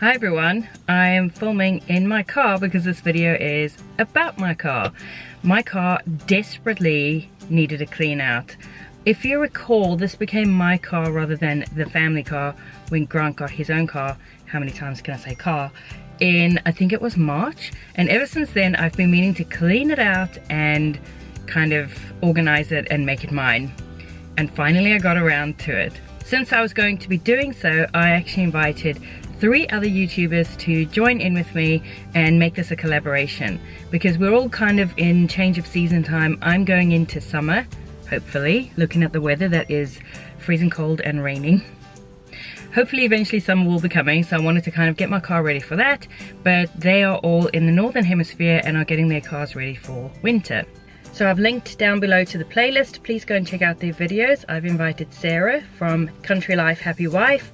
Hi everyone, I am filming in my car because this video is about my car. My car desperately needed a clean out. If you recall, this became my car rather than the family car when Grant got his own car. How many times can I say car? In, I think it was March. And ever since then, I've been meaning to clean it out and kind of organize it and make it mine. And finally I got around to it. Since I was going to be doing so, I actually invited 3 other YouTubers to join in with me and make this a collaboration, because we're all kind of in change of season time. I'm going into summer, hopefully, looking at the weather that is freezing cold and raining. Hopefully eventually summer will be coming, so I wanted to kind of get my car ready for that, but they are all in the northern hemisphere and are getting their cars ready for winter. So I've linked down below to the playlist. Please go and check out their videos. I've invited Sarah from Country Life Happy Wife,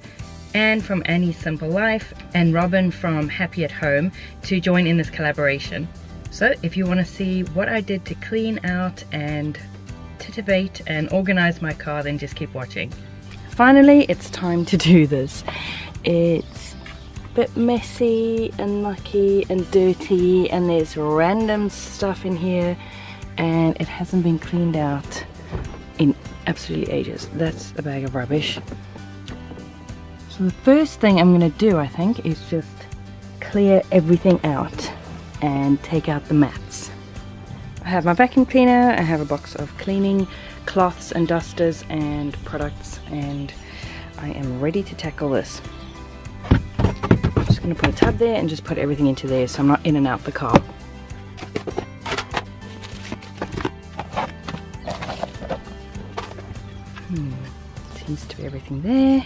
Anne from Annie's Simple Life, and Robin from Happy at Home to join in this collaboration. So if you want to see what I did to clean out and titivate and organize my car, then just keep watching. Finally, it's time to do this. It's a bit messy and mucky and dirty, and there's random stuff in here, and it hasn't been cleaned out in absolutely ages. That's a bag of rubbish. So the first thing I'm going to do, I think, is just clear everything out and take out the mats. I have my vacuum cleaner, I have a box of cleaning cloths and dusters and products, and I am ready to tackle this. I'm just going to put a tub there and just put everything into there so I'm not in and out the car. Seems to be everything there.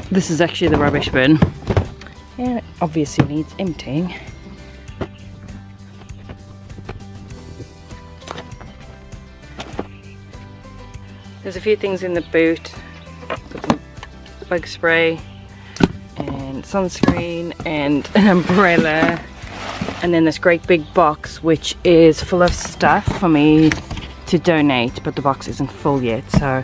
This is actually the rubbish bin, and it obviously needs emptying. There's a few things in the boot, bug spray and sunscreen and an umbrella, and then this great big box which is full of stuff for me to donate, but the box isn't full yet, so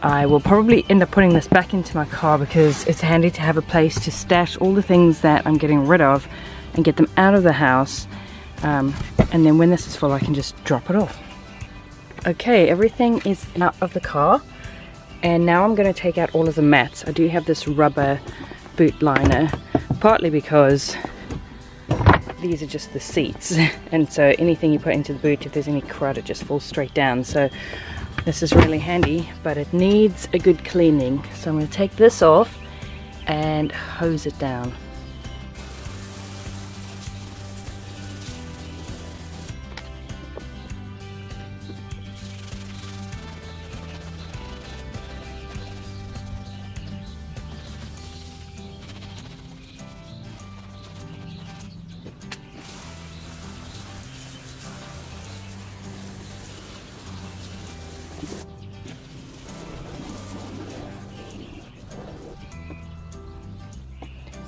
I will probably end up putting this back into my car because it's handy to have a place to stash all the things that I'm getting rid of and get them out of the house, and then when this is full I can just drop it off. Okay, everything is out of the car, and now I'm going to take out all of the mats. I do have this rubber boot liner, partly because these are just the seats, and so anything you put into the boot, if there's any crud, it just falls straight down. So this is really handy, but it needs a good cleaning. So I'm going to take this off and hose it down.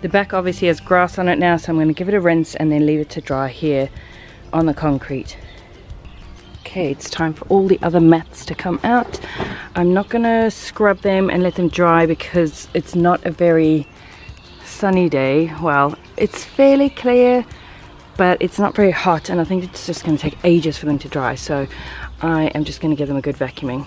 The back obviously has grass on it now, so I'm going to give it a rinse and then leave it to dry here on the concrete. Okay, it's time for all the other mats to come out. I'm not going to scrub them and let them dry because it's not a very sunny day. Well, it's fairly clear, but it's not very hot, and I think it's just going to take ages for them to dry, so I am just going to give them a good vacuuming.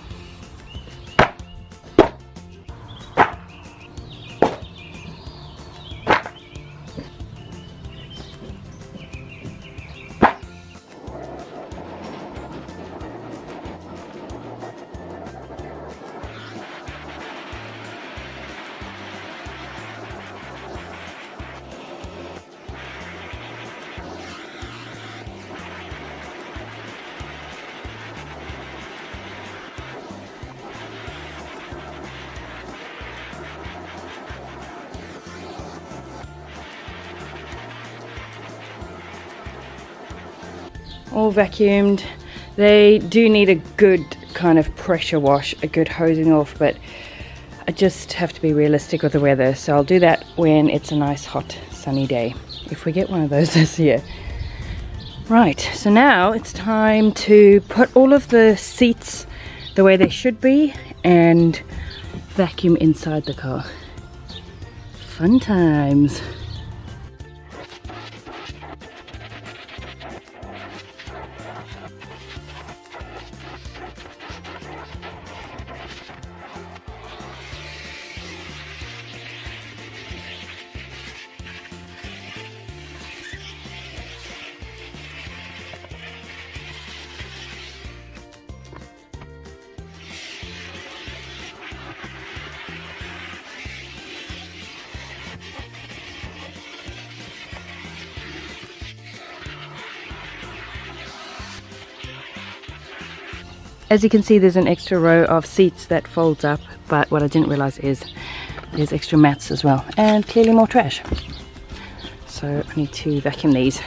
all vacuumed. They do need a good kind of pressure wash, a good hosing off, but I just have to be realistic with the weather, so I'll do that when it's a nice hot sunny day, if we get one of those this year. Right, so now it's time to put all of the seats the way they should be and vacuum inside the car. Fun times. As you can see, there's an extra row of seats that folds up, but what I didn't realize is there's extra mats as well, and clearly more trash. So I need to vacuum these.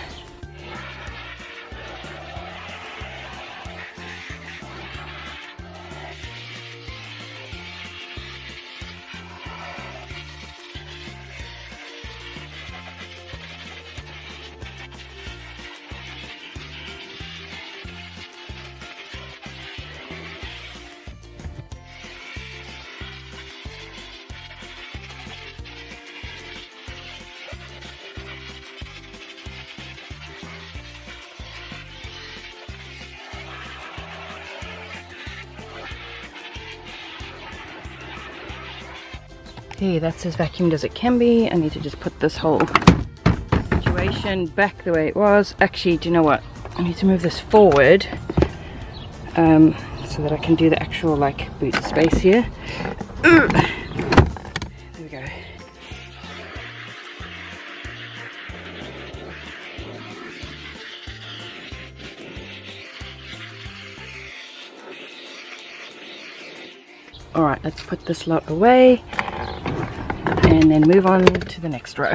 Okay, that's as vacuumed as it can be. I need to just put this whole situation back the way it was. Actually, do you know what? I need to move this forward so that I can do the actual like boot space here. There we go. Alright, let's put this lot away and then move on to the next row.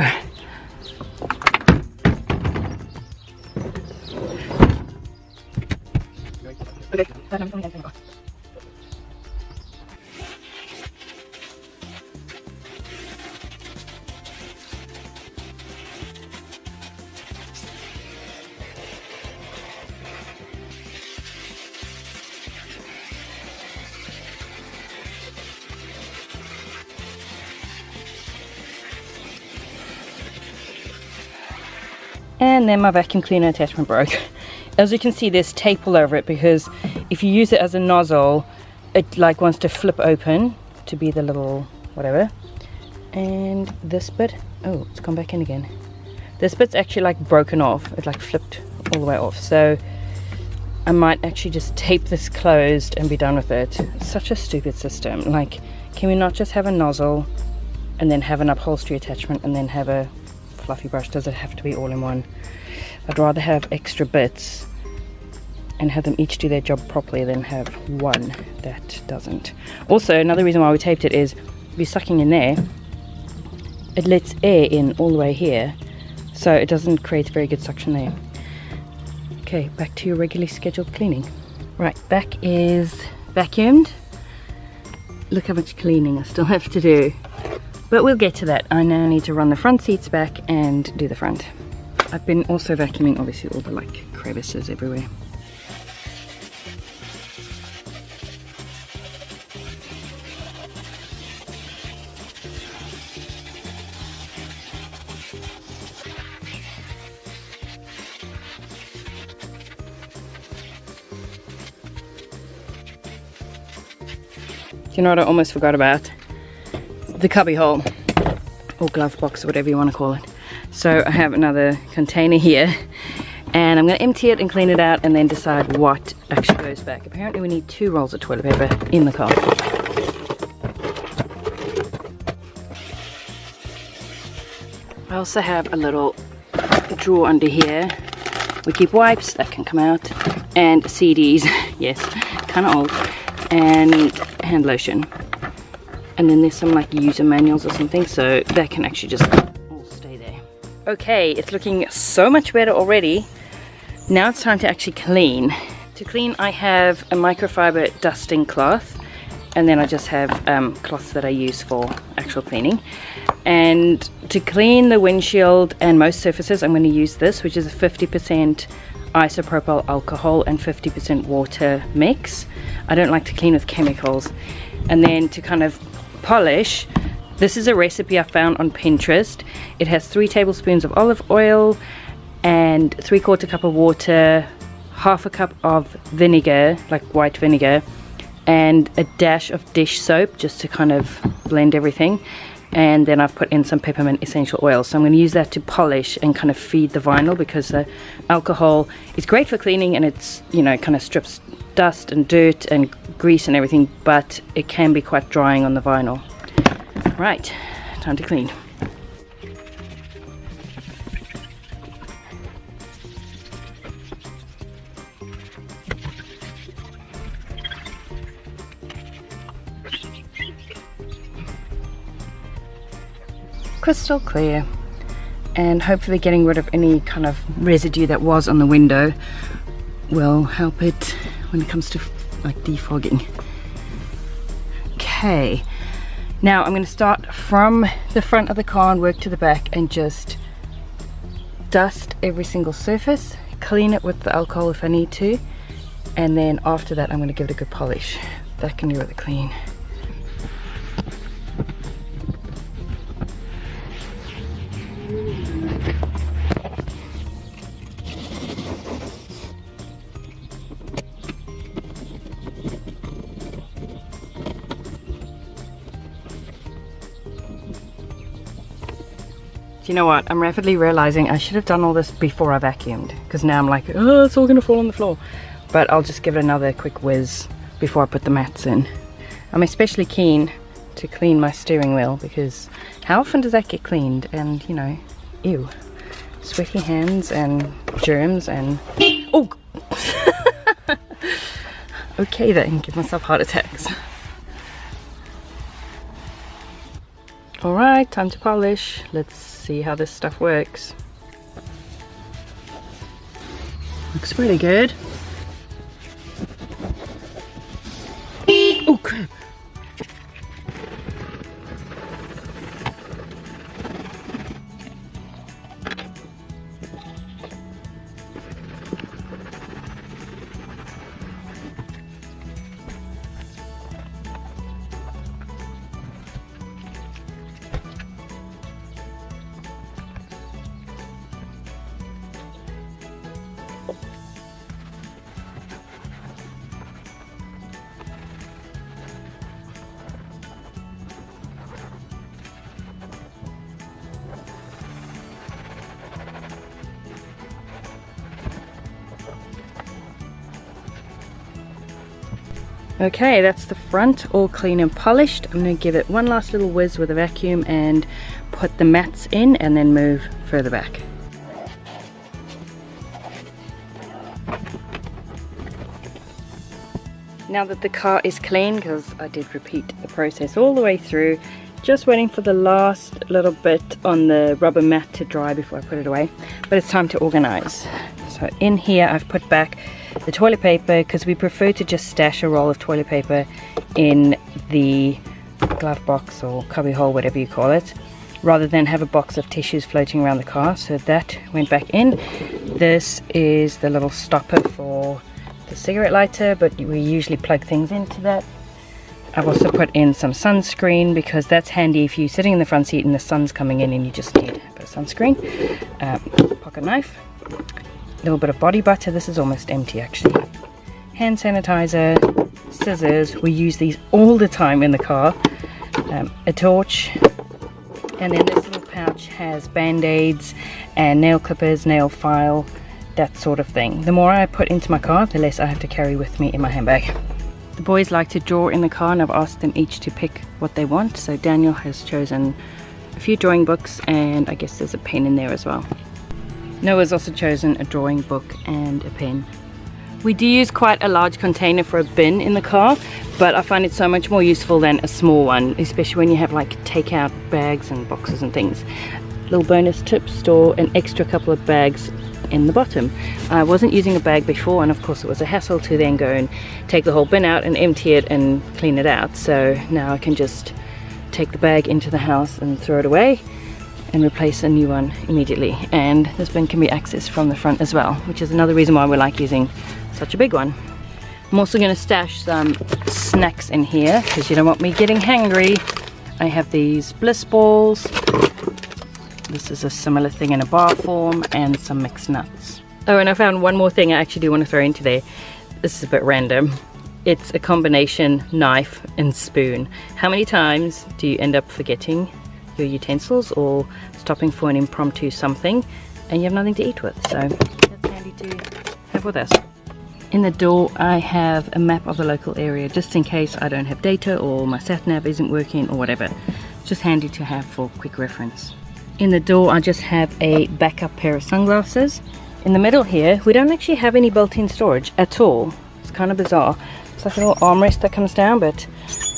Okay. And then my vacuum cleaner attachment broke. As you can see, there's tape all over it because if you use it as a nozzle, it like wants to flip open to be the little whatever. And this bit, oh, it's gone back in again. This bit's actually like broken off. It like flipped all the way off. So I might actually just tape this closed and be done with it. It's such a stupid system. Like, can we not just have a nozzle and then have an upholstery attachment and then have a fluffy brush? Does it have to be all in one? I'd rather have extra bits and have them each do their job properly than have one that doesn't. Also, another reason why we taped it is if you're sucking in there, it lets air in all the way here, so it doesn't create very good suction there. Okay, back to your regularly scheduled cleaning. Right, back is vacuumed. Look how much cleaning I still have to do. But we'll get to that. I now need to run the front seats back and do the front. I've been also vacuuming obviously all the like crevices everywhere. You know what I almost forgot about? The cubby hole or glove box or whatever you want to call it. So I have another container here and I'm going to empty it and clean it out and then decide what actually goes back. Apparently we need 2 rolls of toilet paper in the car. I also have a little drawer under here. We keep wipes, that can come out, and CDs, yes, kind of old, and hand lotion. And then there's some like user manuals or something, so that can actually just all stay there. Okay, it's looking so much better already. Now it's time to actually clean. To clean, I have a microfiber dusting cloth, and then I just have cloths that I use for actual cleaning. And to clean the windshield and most surfaces, I'm going to use this, which is a 50% isopropyl alcohol and 50% water mix. I don't like to clean with chemicals. And then to kind of polish, this is a recipe I found on Pinterest. It has 3 tablespoons of olive oil and 3/4 cup of water, 1/2 cup of vinegar, like white vinegar, and a dash of dish soap just to kind of blend everything. And then I've put in some peppermint essential oil. So I'm going to use that to polish and kind of feed the vinyl, because the alcohol is great for cleaning and it's, you know, kind of strips dust and dirt and grease and everything, but it can be quite drying on the vinyl. Right, time to clean. Crystal clear, and hopefully getting rid of any kind of residue that was on the window will help it when it comes to like defogging. Okay, now I'm going to start from the front of the car and work to the back and just dust every single surface, clean it with the alcohol if I need to, and then after that I'm going to give it a good polish. That can do with the clean. Do you know what? I'm rapidly realizing I should have done all this before I vacuumed, because now I'm like, oh, it's all gonna fall on the floor. But I'll just give it another quick whiz before I put the mats in. I'm especially keen to clean my steering wheel, because how often does that get cleaned? And you know, ew, sweaty hands and germs and oh. Okay then, give myself heart attacks. Alright, time to polish. Let's see how this stuff works. Looks really good. Oh crap! Okay, that's the front all clean and polished. I'm going to give it one last little whiz with a vacuum and put the mats in and then move further back. Now that the car is clean, because I did repeat the process all the way through, just waiting for the last little bit on the rubber mat to dry before I put it away, but it's time to organize. So in here I've put back the toilet paper, because we prefer to just stash a roll of toilet paper in the glove box or cubby hole, whatever you call it, rather than have a box of tissues floating around the car. So that went back in. This is the little stopper for the cigarette lighter, but we usually plug things into that. I've also put in some sunscreen, because that's handy if you're sitting in the front seat and the sun's coming in and you just need a bit of sunscreen. Pocket knife, a little bit of body butter. This is almost empty actually. Hand sanitizer, scissors, we use these all the time in the car, a torch, and then this little pouch has band-aids and nail clippers, nail file, that sort of thing. The more I put into my car, the less I have to carry with me in my handbag. The boys like to draw in the car, and I've asked them each to pick what they want. So Daniel has chosen a few drawing books, and I guess there's a pen in there as well. Noah's also chosen a drawing book and a pen. We do use quite a large container for a bin in the car, but I find it so much more useful than a small one, especially when you have like takeout bags and boxes and things. Little bonus tip, store an extra couple of bags in the bottom. I wasn't using a bag before, and of course it was a hassle to then go and take the whole bin out and empty it and clean it out. So now I can just take the bag into the house and throw it away and replace a new one immediately. And this bin can be accessed from the front as well, which is another reason why we like using such a big one. I'm also going to stash some snacks in here because you don't want me getting hangry. I have these bliss balls. This is a similar thing in a bar form, and some mixed nuts. Oh, and I found one more thing I actually do want to throw into there. This is a bit random. It's a combination knife and spoon. How many times do you end up forgetting your utensils or stopping for an impromptu something and you have nothing to eat with? So that's handy to have with us. In the door I have a map of the local area just in case I don't have data or my sat nav isn't working or whatever. It's just handy to have for quick reference. In the door I just have a backup pair of sunglasses. In the middle here we don't actually have any built-in storage at all. It's kind of bizarre. It's like a little armrest that comes down, but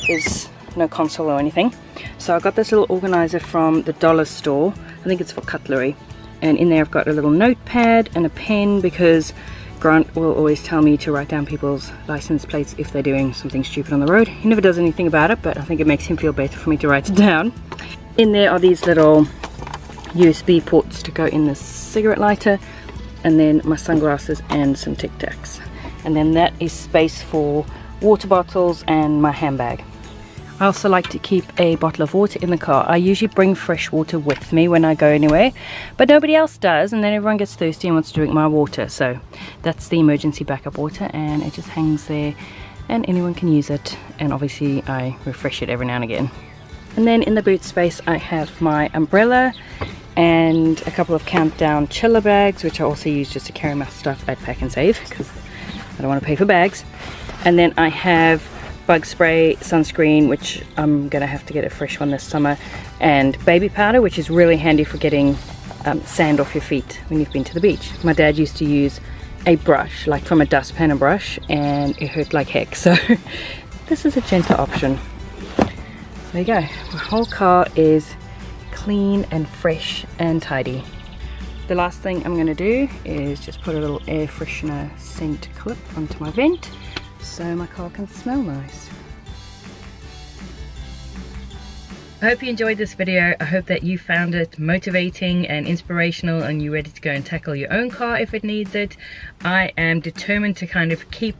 there's no console or anything. So I got this little organizer from the dollar store. I think it's for cutlery. And in there I've got a little notepad and a pen because Grant will always tell me to write down people's license plates if they're doing something stupid on the road. He never does anything about it, but I think it makes him feel better for me to write it down. In there are these little USB ports to go in the cigarette lighter, and then my sunglasses and some Tic Tacs. And then that is space for water bottles and my handbag. I also like to keep a bottle of water in the car. I usually bring fresh water with me when I go anywhere, but nobody else does, and then everyone gets thirsty and wants to drink my water. So that's the emergency backup water, and it just hangs there and anyone can use it, and obviously I refresh it every now and again. And then in the boot space I have my umbrella and a couple of countdown chiller bags, which I also use just to carry my stuff at Pack and Save because I don't want to pay for bags. And then I have bug spray, sunscreen, which I'm gonna have to get a fresh one this summer, and baby powder, which is really handy for getting sand off your feet when you've been to the beach. My dad used to use a brush, like from a dustpan, a brush, and it hurt like heck, so this is a gentle option. There you go. My whole car is clean and fresh and tidy. The last thing I'm going to do is just put a little air freshener scent clip onto my vent so my car can smell nice. I hope you enjoyed this video. I hope that you found it motivating and inspirational and you're ready to go and tackle your own car if it needs it. I am determined to kind of keep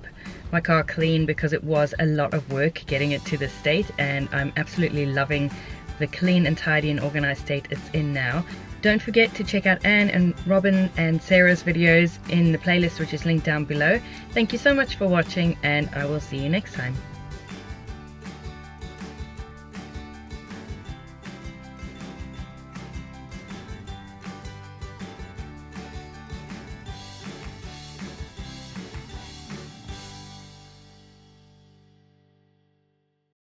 my car clean because it was a lot of work getting it to this state, and I'm absolutely loving the clean and tidy and organized state it's in now. Don't forget to check out Anne and Robin and Sarah's videos in the playlist, which is linked down below. Thank you so much for watching, and I will see you next time.